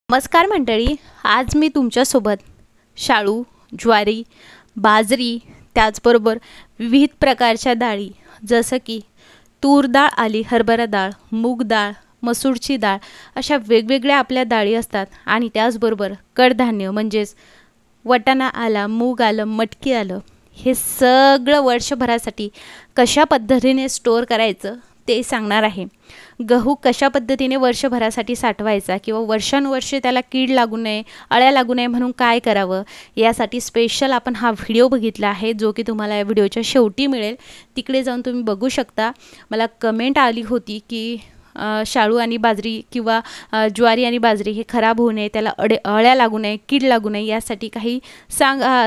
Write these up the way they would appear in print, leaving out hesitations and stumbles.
नमस्कार मंडळी, आज मी तुमच्यासोबत शाळू, ज्वारी, बाजरी त्याचबरोबर विविध प्रकारच्या डाळी जसं की तूर डाळ आली, हरभरा डाळ, मूग डाळ, मसूरची डाळ अशा वेगवेगळ्या आपल्या डाळी असतात आणि त्याचबरोबर कडधान्य म्हणजेच वाटाणा आला, मूग आलं, मटकी आलं, हे सगळं वर्षभरासाठी कशा पद्धतीने स्टोअर करायचं ते सांगणार आहे। गहू कशा पद्धतीने वर्षभरासाठी साठवायचा किंवा वर्षानुवर्षे त्याला कीड लागू नये, अळ्या लागू नये म्हणून काय करावं यासाठी स्पेशल आपण हा व्हिडिओ बघितला आहे, जो की तुम्हाला या व्हिडिओच्या शेवटी मिळेल। तिकडे जाऊन तुम्ही बघू शकता। मला कमेंट आली होती की शाळू आणि बाजरी किंवा ज्वारी आणि बाजरी हे खराब होऊ नये, त्याला अळ्या लागू नये, कीड लागू नये यासाठी काही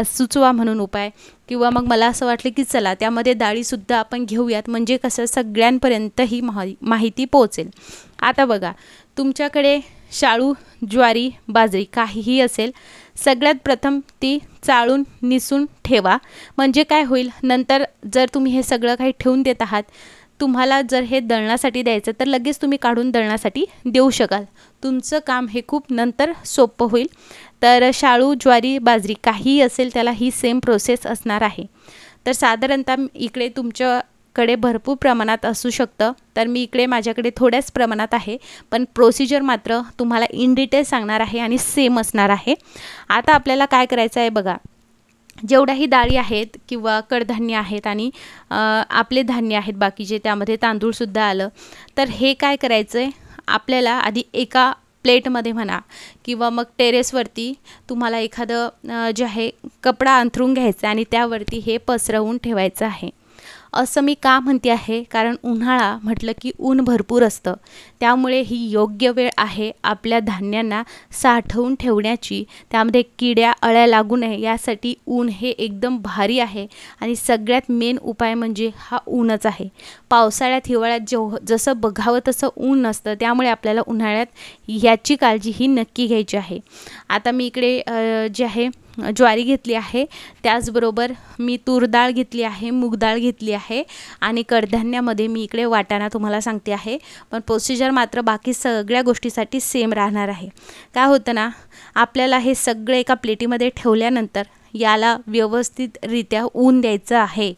सुचवा म्हणून उपाय। किंवा मग मला असं वाटलं की चला त्यामध्ये डाळीसुद्धा आपण घेऊयात, म्हणजे कसं सगळ्यांपर्यंत ही माहिती पोहोचेल। आता बघा, तुमच्याकडे शाळू, ज्वारी, बाजरी काहीही असेल, सगळ्यात प्रथम ती चाळून निसून ठेवा। म्हणजे काय होईल, नंतर जर तुम्ही हे सगळं काही ठेवून देत आहात, तुम्हाला जर हे दळण्यासाठी द्यायचं तर लगेच तुम्ही काढून दळण्यासाठी देऊ शकाल। तुमचं काम हे खूप नंतर सोपं होईल। तर शाळू, ज्वारी, बाजरी काहीही असेल त्याला ही सेम प्रोसेस असणार आहे। तर साधारणतः इकडे तुमच्याकडे भरपूर प्रमाणात असू शकतं, तर मी इकडे माझ्याकडे थोड्याच प्रमाणात आहे, पण प्रोसिजर मात्र तुम्हाला इन डिटेल सांगणार आहे आणि सेम असणार आहे। आता आपल्याला काय करायचं आहे बघा, जेवढ्याही डाळी आहेत किंवा कडधान्य आहेत आणि आपले धान्य आहेत बाकीचे, त्यामध्ये तांदूळसुद्धा आलं, तर हे काय करायचं आहे आपल्याला आधी एका प्लेटमध्ये म्हणा किंवा मग टेरेसवरती तुम्हाला एखादं जे आहे कपडा अंथरून घ्यायचा आणि त्यावरती हे पसरवून ठेवायचं आहे। असं मी का म्हणते आहे, कारण उन्हाळा म्हटलं की ऊन भरपूर असतं, त्यामुळे ही योग्य वेळ आहे आपल्या धान्यांना साठवून ठेवण्याची। त्यामध्ये किड्या अळ्या लागू नये यासाठी ऊन हे एकदम भारी आहे आणि सगळ्यात मेन उपाय म्हणजे हा ऊनच आहे। पावसाळ्यात हिवाळ्यात जसं बघावं तसं ऊन नसतं, त्यामुळे आपल्याला उन्हाळ्यात याची काळजी ही नक्की घ्यायची आहे। आता मी इकडे जे आहे ज्वारी घेतली आहे, त्याचबरोबर मी तूर डाळ घेतली आहे, मूग डाळ घेतली आहे आणि कडधान्यामध्ये मी इकडे वाटाणा तुम्हाला सांगते आहे, पण प्रोसिजर मात्र बाकी सगळ्या गोष्टीसाठी सेम राहणार आहे। काय होतं ना, आपल्याला हे सगळं एका प्लेटीमध्ये ठेवल्यानंतर याला व्यवस्थितरित्या ऊन द्यायचं आहे।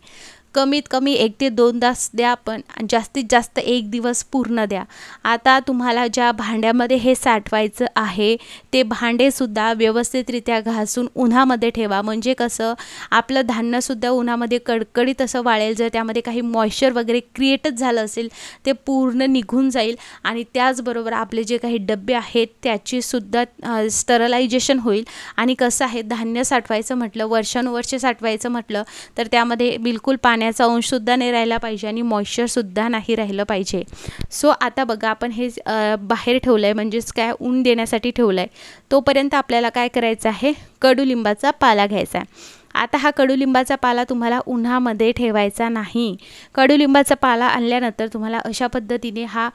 कमीत कमी 1 ते 2 तास द्या, पण जास्तीत जास्त 1 दिवस पूर्ण द्या। आता तुम्हाला ज्या भांड्यामध्ये हे साठवायचं आहे ते भांडेसुद्धा व्यवस्थितरित्या घासून उन्हामध्ये ठेवा, म्हणजे कसं आपलं धान्यसुद्धा उन्हामध्ये कडकडीत असं वाळेल। जर त्यामध्ये काही मॉइश्चर वगैरे क्रिएटच झालं असेल ते पूर्ण निघून जाईल आणि त्याचबरोबर आपले जे काही डबे आहेत त्याचीसुद्धा स्टरलायझेशन होईल। आणि कसं आहे, धान्य साठवायचं म्हटलं, वर्षानुवर्षे साठवायचं म्हटलं तर त्यामध्ये बिलकुल पाण्याचा अंशसुद्धा नाही राहिला पाहिजे आणि मॉइश्चरसुद्धा नाही राहिलं पाहिजे। सो आता बघा, आपण हे बाहेर ठेवलं आहे, म्हणजेच काय ऊन देण्यासाठी ठेवलं आहे। तोपर्यंत आपल्याला काय करायचं आहे, कडुलिंबाचा पाला घ्यायचा आहे। आता हा कडुलिंबाचा पाला तुम्हाला उन्हामध्ये ठेवायचा नाही। कडुलिंबाचा पाला आणल्यानंतर तुम्हाला अशा पद्धतीने हा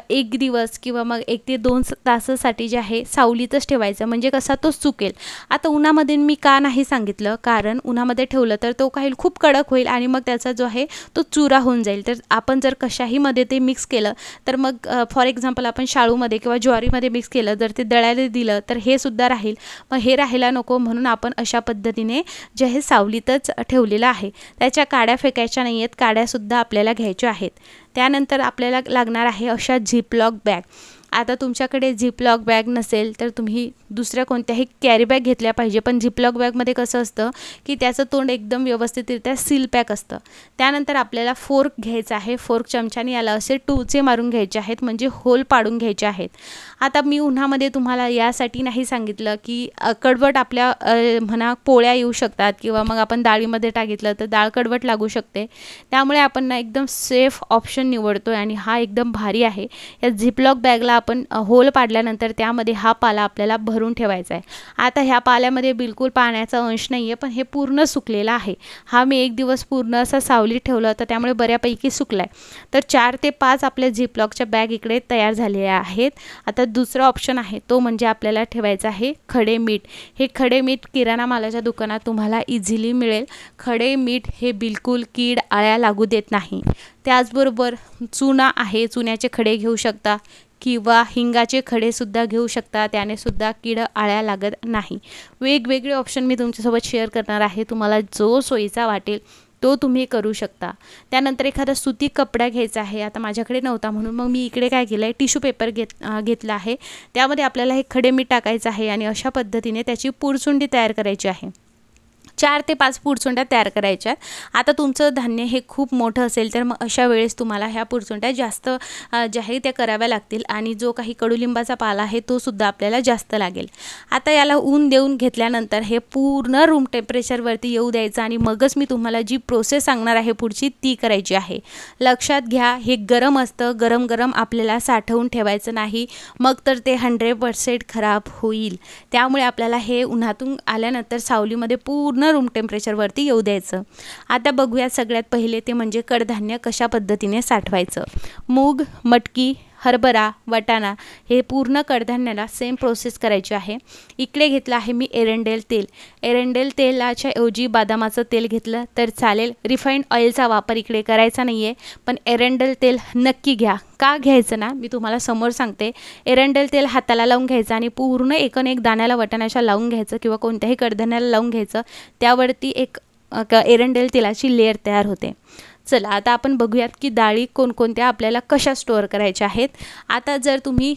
1 दिवस किंवा मग 1 ते 2 तासासाठी जे आहे सावलीतच ठेवायचं, म्हणजे कसा तो सुकेल। आता उन्हामध्ये मी का नाही सांगितलं, कारण उन्हामध्ये ठेवलं तर तो काही खूप कडक होईल आणि मग त्याचा जो आहे तो चुरा होऊन जाईल। तर आपण जर कशाहीमध्ये ते मिक्स केलं तर मग फॉर एक्झाम्पल आपण शाळूमध्ये किंवा ज्वारीमध्ये मिक्स केलं, जर ते दळायला दिलं तर हे सुद्धा राहील, मग हे राहायला नको म्हणून आपण अशा पद्धतीने जे हे सावलीतच ठेवलेलं आहे। त्याच्या काड्या फेकायच्या नाही आहेत, काड्यासुद्धा आपल्याला घ्यायच्या आहेत। त्यानंतर आपल्याला लागणार आहे अशा झिपलॉक बॅग। आता तुमच्याकडे झिपलॉक बॅग नसेल तर तुम्ही दुसऱ्या कोणत्याही कॅरी बॅग घेतल्या पाहिजे, पण झिपलॉक बॅगमध्ये कसं असतं की त्याचं तोंड एकदम व्यवस्थितरित्या सील पॅक असतं। त्यानंतर आपल्याला फोर्क घ्यायचा आहे, फोर्क चमच्याने याला असे टुचे मारून घ्यायचे आहेत, म्हणजे होल पाडून घ्यायचे आहेत। आता मी उन्हामध्ये तुम्हाला यासाठी नाही सांगितलं की कडवट आपल्या म्हणा पोळ्या येऊ शकतात किंवा मग आपण डाळीमध्ये टाकितलं तर डाळ कडवट लागू शकते, त्यामुळे आपण ना एकदम सेफ ऑप्शन निवडतोय आणि हा एकदम भारी आहे। या झिपलॉक बॅगला आपण होल पाडल्यानंतर त्यामध्ये हा पाला आपल्याला भरून ठेवायचा आहे। आता ह्या पाल्यामध्ये बिलकुल पाण्याचा अंश नाही आहे, पण हे पूर्ण सुकलेला आहे। हा मी 1 दिवस पूर्ण असा सावलीत ठेवला होता, त्यामुळे बऱ्यापैकी सुकला आहे। तर 4 ते 5 आपल्या झिपलॉकच्या बॅग इकडे तयार झालेल्या आहेत। आता दुसरा ऑप्शन आहे तो म्हणजे आपल्याला ठेवायचं आहे खडे मीठ। हे खडे मीठ किराणा मालाच्या दुकानात तुम्हाला इझिली मिळेल। खडे मीठ हे बिलकुल कीड अळ्या लागू देत नाही। त्याचबरोबर चुना आहे, चुन्याचे खडे घेऊ शकता किंवा हिंगाचे खडेसुद्धा घेऊ शकता, त्याने सुद्धा कीड आळ्या लागत नाही. वेगवेगळे ऑप्शन मी तुमच्यासोबत शेअर करणार आहे. तुम्हाला जो सोयीचा वाटेल तो तुम्ही करू शकता. त्यानंतर एखादा सुती कपडा घ्यायचा आहे. आता माझ्याकडे नव्हता म्हणून मग मी इकडे काय केलं आहे, टिश्यू पेपर घेतला आहे. त्यामध्ये आपल्याला हे खडे मीठ टाकायचं आहे आणि अशा पद्धतीने त्याची पुरचुंडी तयार करायची आहे. 4 ते 5 पुरचुंड्या तयार करायच्या. आता तुमचं धान्य हे खूप मोठं असेल तर मग अशा वेळेस तुम्हाला ह्या पुरचुंड्या जास्त ज्या आहे त्या कराव्या लागतील आणि जो काही कडुलिंबाचा पाला आहे तो सुद्धा आपल्याला जास्त लागेल. आता याला ऊन देऊन घेतल्यानंतर हे पूर्ण रूम टेम्परेचरवरती येऊ द्यायचं आणि मगच मी तुम्हाला जी प्रोसेस सांगणार आहे पुढची ती करायची आहे. लक्षात घ्या, हे गरम असतं. गरम गरम आपल्याला साठवून ठेवायचं नाही, मग तर ते 100% खराब होईल. त्यामुळे आपल्याला हे उन्हातून आल्यानंतर सावलीमध्ये पूर्ण रूम टेम्परेचरवरती येऊ द्यायचं. आता बघूया सगळ्यात पहिले ते म्हणजे कडधान्य कशा पद्धतीने साठवायचं. मूग, मटकी, हरभरा, वाटाणा हे पूर्ण कडधान्याला सेम प्रोसेस करायची आहे. इकडे घेतलं आहे मी एरंडेल तेल. एरंडेल तेलाच्या ऐवजी बदामाचं तेल घेतलं तर चालेल. रिफाईंड ऑइलचा वापर इकडे करायचा नाही आहे, पण एरंडेल तेल नक्की घ्या. का घ्यायचं ना, मी तुम्हाला समोर सांगते. एरंडेल तेल हाताला लावून घ्यायचं आणि पूर्ण एकूण दाण्याला वाटाण्याच्या लावून घ्यायचं किंवा कोणत्याही कडधान्याला लावून घ्यायचं. त्यावरती एक एरंडेल तेलाची लेअर तयार होते. चला आता आपण बघूयात की डाळी कोणकोणत्या आपल्याला कशा स्टोअर करायच्या आहेत. आता जर तुम्ही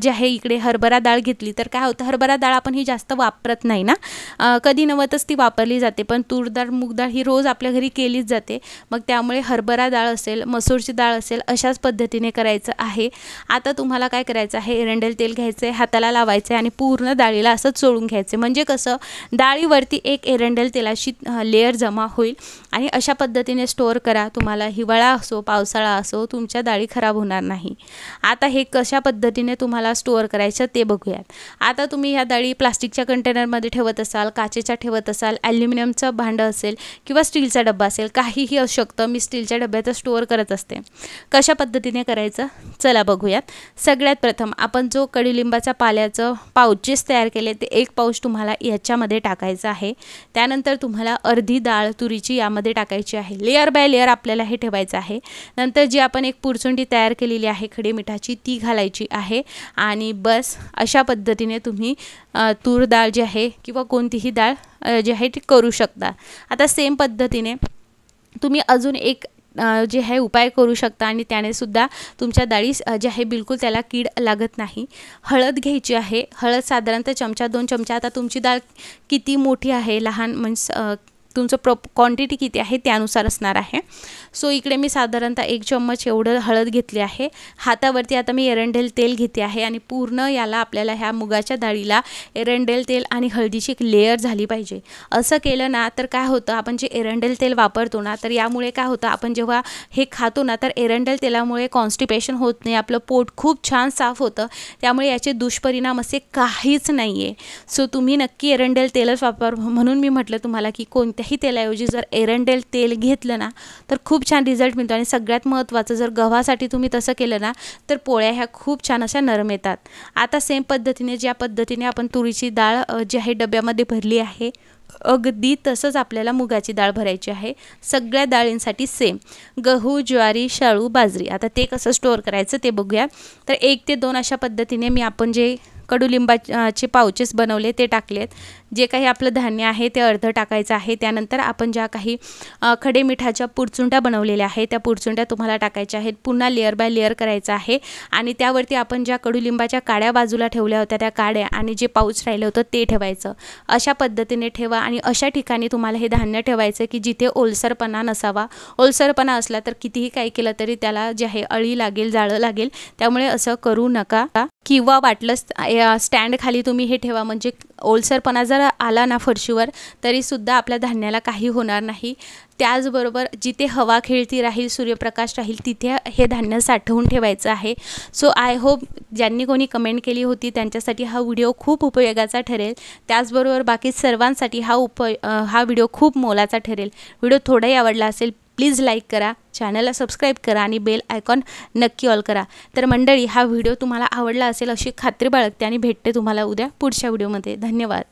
जे आहे इकडे हरभरा डाळ घेतली तर काय होतं, हरभरा डाळ आपण ही जास्त वापरत नाही ना, कधी नव्हतच ती वापरली जाते. पण तूर डाळ, मूग डाळ ही रोज आपल्या घरी केलीच जाते. मग त्यामुळे हरभरा डाळ असेल, मसूरची डाळ असेल, अशाच पद्धतीने करायचं आहे. आता तुम्हाला काय करायचं आहे, एरंडेल तेल घ्यायचं आहे, हाताला लावायचं आहे आणि पूर्ण डाळीला असं चोळून घ्यायचं. म्हणजे कसं डाळीवरती एक एरंडेल तेलाची लेअर जमा होईल आणि अशा पद्धतीने स्टोअर करा. तुम्हाला हिवाळा असो पावसाळा असो तुमच्या डाळी खराब होणार नाही. आता हे कशा पद्धतीने तुम्हाला स्टोअर करायचं ते बघूयात. आता तुम्ही ह्या डाळी प्लास्टिकच्या कंटेनरमध्ये ठेवत असाल, काचेच्या ठेवत असाल, ॲल्युमिनियमचं भांडं असेल किंवा स्टीलचा डब्बा असेल, काहीही असू शकतं. मी स्टीलच्या डब्यात स्टोअर करत असते. कशा पद्धतीने करायचं चला बघूयात. सगळ्यात प्रथम आपण जो कडुलिंबाच्या पाल्याचं पाउचेस तयार केले ते एक पाऊच तुम्हाला याच्यामध्ये टाकायचं आहे. त्यानंतर तुम्हाला अर्धी डाळ तुरीची यामध्ये टाकायची आहे. लेअर बाय लेअर आपल्याला हे ठेवायचं आहे. नंतर जी आपण एक पुरचुंडी तयार केलेली आहे खडे मिठाची ती घालायची आहे आणि बस अशा पद्धतीने तुम्ही तूर डाळ जी आहे किंवा कोणतीही डाळ जी आहे ती करू शकता. आता सेम पद्धतीने तुम्ही अजून एक जे आहे उपाय करू शकता आणि त्याने सुद्धा तुमच्या डाळी जे आहे बिलकुल त्याला कीड लागत नाही. हळद घ्यायची आहे. हळद साधारणतः चमचा 2 चमचा. आता तुमची डाळ किती मोठी आहे, लहान म्हणजे तुमचं क्वांटिटी किती आहे त्यानुसार असणार आहे. सो इकडे मी साधारणतः 1 चम्मच एवढं हळद घेतली आहे. हातावरती आता मी एरंडेल तेल घेते आहे आणि पूर्ण याला आपल्याला ह्या मुगाच्या डाळीला एरंडेल तेल आणि हळदीची एक लेअर झाली पाहिजे. असं केलं ना तर काय होतं, आपण जे एरंडेल तेल वापरतो ना तर यामुळे काय होतं, आपण जेव्हा हे खातो ना तर एरंडेल तेलामुळे कॉन्स्टिपेशन होत नाही, आपलं पोट खूप छान साफ होतं. त्यामुळे याचे दुष्परिणाम असे काहीच नाही आहे. सो तुम्ही नक्की एरंडेल तेलच वापर. म्हणून मी म्हटलं तुम्हाला की कोणत्याही तेलाऐवजी जर एरंडेल तेल घेतलं ना तर खूप छान रिझल्ट मिळतो. आणि सगळ्यात महत्त्वाचं, जर गव्हासाठी तुम्ही तसं केलं ना तर पोळ्या ह्या खूप छान अशा नरम येतात. आता सेम पद्धतीने ज्या पद्धतीने आपण तुरीची डाळ जी आहे डब्यामध्ये भरली आहे अगदी तसंच आपल्याला मुगाची डाळ भरायची आहे. सगळ्या डाळींसाठी सेम. गहू, ज्वारी, शाळू, बाजरी. आता ते कसं स्टोअर करायचं ते बघूया. तर 1 ते 2 अशा पद्धतीने मी आपण जे कडुलिंबाचे पाउचेस बनवले ते टाकलेत. जे काही आपलं धान्य आहे ते अर्ध टाकायचं आहे. त्यानंतर आपण ज्या काही खडे मिठाच्या पुरचुंड्या बनवलेल्या आहेत त्या पुरचुंड्या तुम्हाला टाकायच्या आहेत. पुन्हा लेअर बाय लेअर करायचं आहे आणि त्यावरती आपण ज्या कडुलिंबाच्या काड्या बाजूला ठेवल्या होत्या त्या काड्या आणि जे पाऊच राहिलं होतं ते ठेवायचं. अशा पद्धतीने ठेवा आणि अशा ठिकाणी तुम्हाला हे धान्य ठेवायचं की जिथे ओलसरपणा नसावा. ओलसरपणा असला तर कितीही काही केलं तरी त्याला जे आहे अळी लागेल, जाळं लागेल. त्यामुळे असं करू नका. किंवा वाटलंच स्टँड खाली तुम्ही हे ठेवा, म्हणजे ओलसरपणा जर आला ना फरशीवर तरीसुद्धा आपल्या धान्याला काही होणार नाही. त्याचबरोबर जिथे हवा खेळती राहील, सूर्यप्रकाश राहील तिथे हे धान्य साठवून ठेवायचं आहे. सो आय होप ज्यांनी कोणी कमेंट केली होती त्यांच्यासाठी हा व्हिडिओ खूप उपयोगाचा ठरेल. त्याचबरोबर बाकी सर्वांसाठी हा व्हिडिओ खूप मोलाचा ठरेल. व्हिडिओ थोडाही आवडला असेल प्लीज लाईक करा, चॅनलला सबस्क्राईब करा आणि बेल आयकॉन नक्की ऑल करा. तर मंडळी, हा व्हिडिओ तुम्हाला आवडला असेल अशी खात्री बाळगते आणि भेटते तुम्हाला उद्या पुढच्या व्हिडिओमध्ये. धन्यवाद.